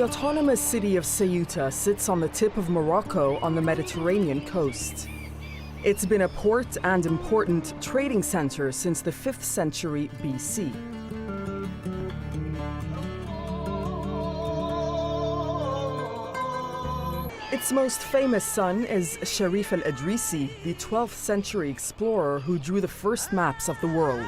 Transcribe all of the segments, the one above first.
The autonomous city of Ceuta sits on the tip of Morocco on the Mediterranean coast. It's been a port and important trading center since the 5th century BC. Its most famous son is Sharif al-Idrisi, the 12th century explorer who drew the first maps of the world.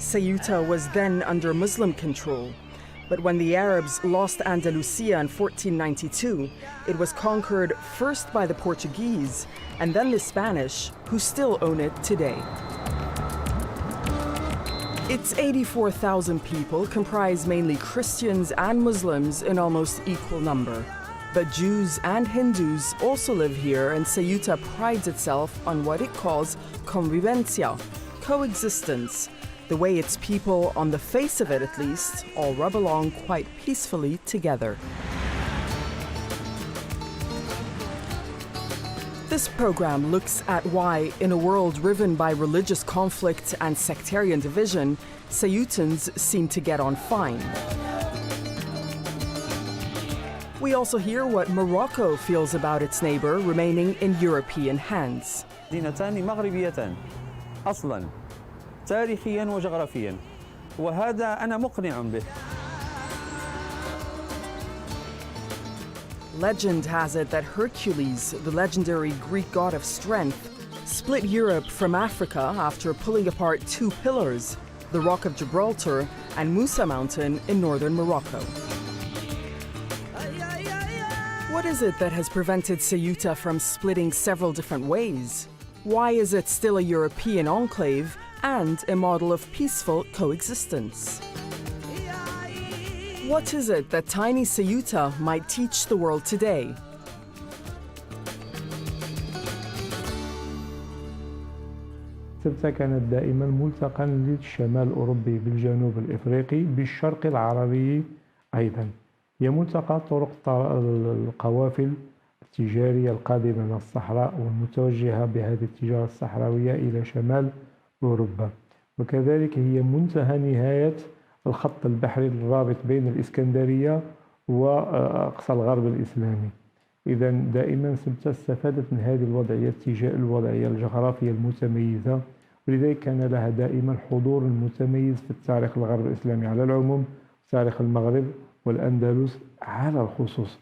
Ceuta was then under Muslim control, but when the Arabs lost Andalusia in 1492, it was conquered first by the Portuguese and then the Spanish, who still own it today. Its 84,000 people comprise mainly Christians and Muslims in almost equal number. But Jews and Hindus also live here, and Ceuta prides itself on what it calls convivencia, coexistence, the way its people, on the face of it at least, all rub along quite peacefully together. This program looks at why, in a world riven by religious conflict and sectarian division, Ceutans seem to get on fine. We also hear what Morocco feels about its neighbor remaining in European hands. مدينتان مغربيتان أصلاً تاريخياً وجغرافياً، وهذا أنا مقنع به. Legend has it that Hercules, the legendary Greek god of strength, split Europe from Africa after pulling apart two pillars, the Rock of Gibraltar and Musa Mountain in northern Morocco. What is it that has prevented Ceuta from splitting several different ways? Why is it still a European enclave and a model of peaceful coexistence? What is it that tiny Ceuta might teach the world today? سبتة كانت دائما ملتقا للشمال الأوروبي بالجنوب الإفريقي بالشرق العربي أيضا. هي ملتقى طرق القوافل التجارية القادمة من الصحراء والمتوجهة بهذه التجارة الصحراوية إلى شمال أوروبا، وكذلك هي منتهى نهاية الخط البحري الرابط بين الإسكندرية وأقصى الغرب الإسلامي. إذا دائما سبتة استفادت من هذه الوضعية الجغرافية المتميزة، ولذلك كان لها دائما حضور متميز في التاريخ الغرب الإسلامي على العموم، تاريخ المغرب والأندلس على الخصوص.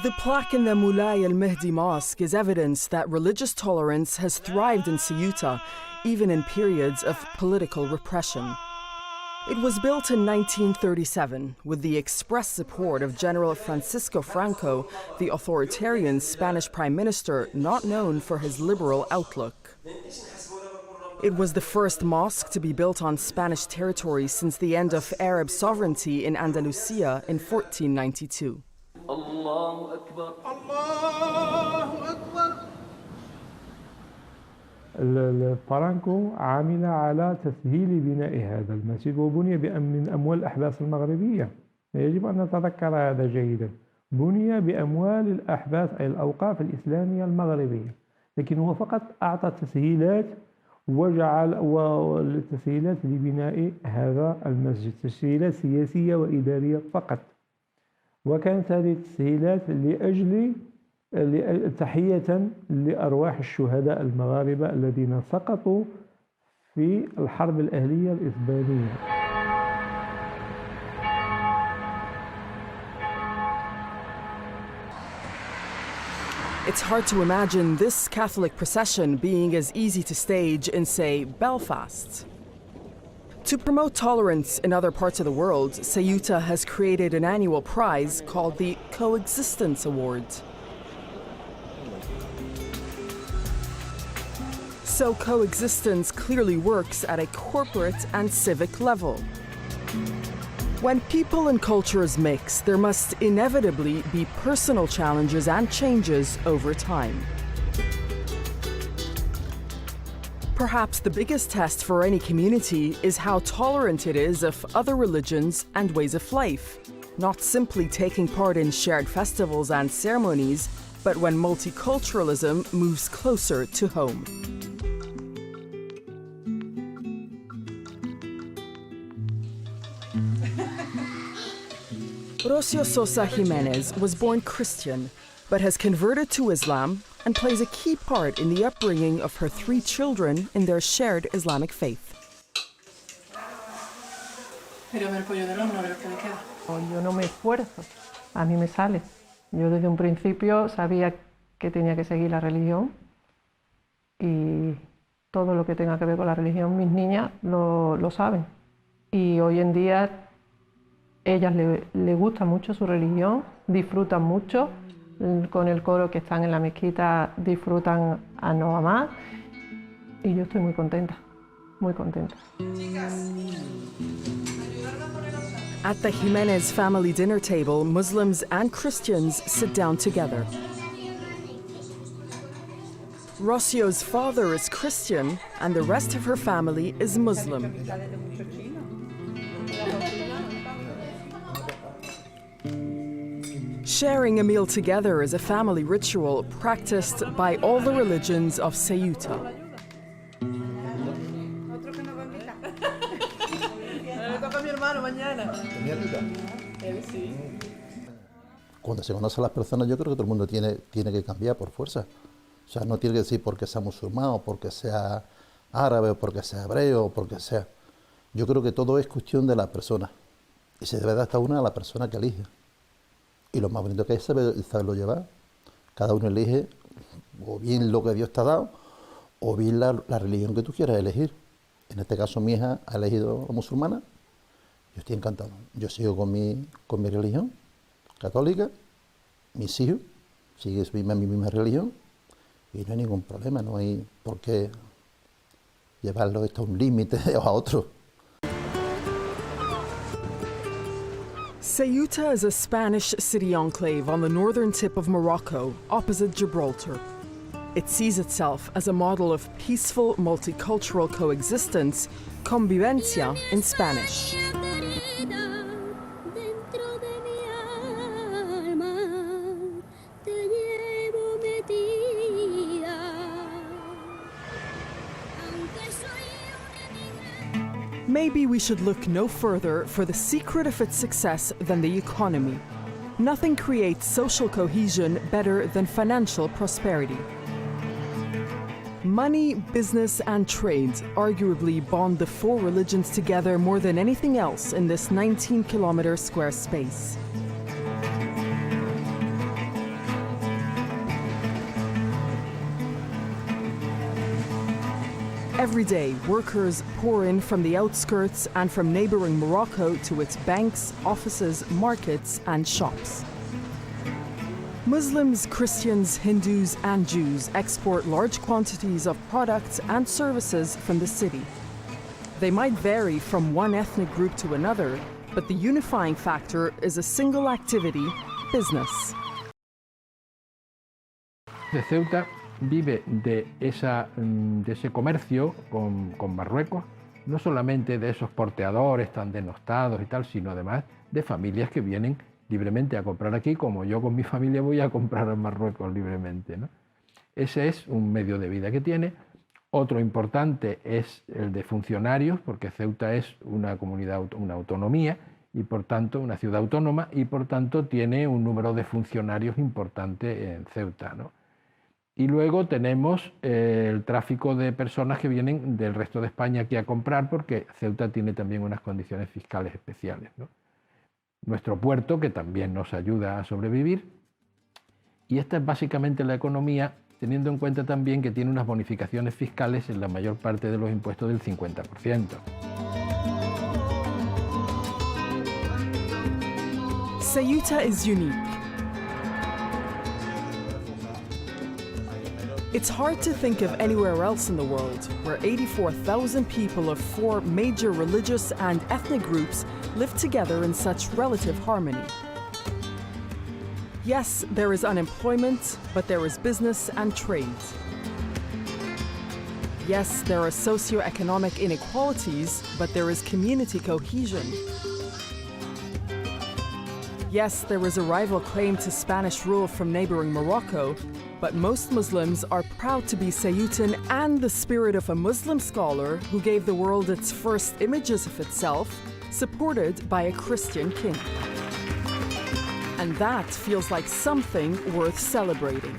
The plaque in the Moulay al-Mehdi Mosque is evidence that religious tolerance has thrived in Ceuta, even in periods of political repression. It was built in 1937 with the express support of General Francisco Franco, the authoritarian Spanish prime minister not known for his liberal outlook. It was the first mosque to be built on Spanish territory since the end of Arab sovereignty in Andalusia in 1492. الله أكبر الله أكبر. الفرانكو عمل على تسهيل بناء هذا المسجد، وبني من أموال الأحداث المغربية. يجب أن نتذكر هذا جيدا. بني بأموال الأحداث أي الأوقاف الإسلامية المغربية، لكن هو فقط أعطى تسهيلات وجعل تسهيلات لبناء هذا المسجد، تسهيلات سياسية وإدارية فقط. وكانت هذه التسهيلات لأجل تحية لأرواح الشهداء المغاربة الذين سقطوا في الحرب الأهلية الإسبانية. It's hard to imagine this Catholic procession being as easy to stage in, say, Belfast. To promote tolerance in other parts of the world, Ceuta has created an annual prize called the Coexistence Award. So coexistence clearly works at a corporate and civic level. When people and cultures mix, there must inevitably be personal challenges and changes over time. Perhaps the biggest test for any community is how tolerant it is of other religions and ways of life, not simply taking part in shared festivals and ceremonies, but when multiculturalism moves closer to home. Rocio Sosa Jimenez was born Christian, but has converted to Islam and plays a key part in the upbringing of her 3 children in their shared Islamic faith. Yo no me esfuerzo, a mí me sale. Yo desde un principio sabía que tenía que seguir la religión y todo lo que tenga que ver con la religión, mis niñas lo saben. Y hoy en día ellas les gusta mucho su religión, disfrutan mucho, con el coro que están en la mezquita disfrutan a no a más y yo estoy muy contenta, muy contenta. At the Jimenez family dinner table, Muslims and Christians sit down together. Rocio's father is Christian and the rest of her family is Muslim. Sharing a meal together is a family ritual practiced by all the religions of Ceuta. Cuando se conocen las personas, yo creo que todo el mundo tiene que cambiar por fuerza. O sea, no tiene que decir porque sea musulmán, o porque sea árabe, o porque sea hebreo, o porque sea... Yo creo que todo es cuestión de la persona. Y se debe dar hasta una a la persona que elige. Y lo más bonito que es saberlo llevar. Cada uno elige o bien lo que Dios te ha dado, o bien la religión que tú quieras elegir. En este caso mi hija ha elegido la musulmana. Yo estoy encantado. Yo sigo con mi religión católica. Mis hijos siguen mi misma religión. Y no hay ningún problema, no hay por qué llevarlo esto a un límite o a otro. Ceuta is a Spanish city enclave on the northern tip of Morocco, opposite Gibraltar. It sees itself as a model of peaceful multicultural coexistence, convivencia in Spanish. Maybe we should look no further for the secret of its success than the economy. Nothing creates social cohesion better than financial prosperity. Money, business, and trade arguably bond the 4 religions together more than anything else in this 19-kilometer square space. Every day, workers pour in from the outskirts and from neighbouring Morocco to its banks, offices, markets, and shops. Muslims, Christians, Hindus, and Jews export large quantities of products and services from the city. They might vary from one ethnic group to another, but the unifying factor is a single activity: business. De Ceuta vive de ese comercio con Marruecos, no solamente de esos porteadores tan denostados y tal, sino además de familias que vienen libremente a comprar aquí, como yo con mi familia voy a comprar en Marruecos libremente, ¿no? Ese es un medio de vida que tiene. Otro importante es el de funcionarios, porque Ceuta es una comunidad, una autonomía, y por tanto una ciudad autónoma, y por tanto tiene un número de funcionarios importante en Ceuta, ¿no? Y luego tenemos el tráfico de personas que vienen del resto de España aquí a comprar, porque Ceuta tiene también unas condiciones fiscales especiales, ¿no? Nuestro puerto, que también nos ayuda a sobrevivir. Y esta es básicamente la economía, teniendo en cuenta también que tiene unas bonificaciones fiscales en la mayor parte de los impuestos del 50%. Ceuta is unique. It's hard to think of anywhere else in the world where 84,000 people of 4 major religious and ethnic groups live together in such relative harmony. Yes, there is unemployment, but there is business and trade. Yes, there are socioeconomic inequalities, but there is community cohesion. Yes, there is a rival claim to Spanish rule from neighboring Morocco, but most Muslims are proud to be Ceutan, and the spirit of a Muslim scholar who gave the world its first images of itself supported by a Christian king. And that feels like something worth celebrating.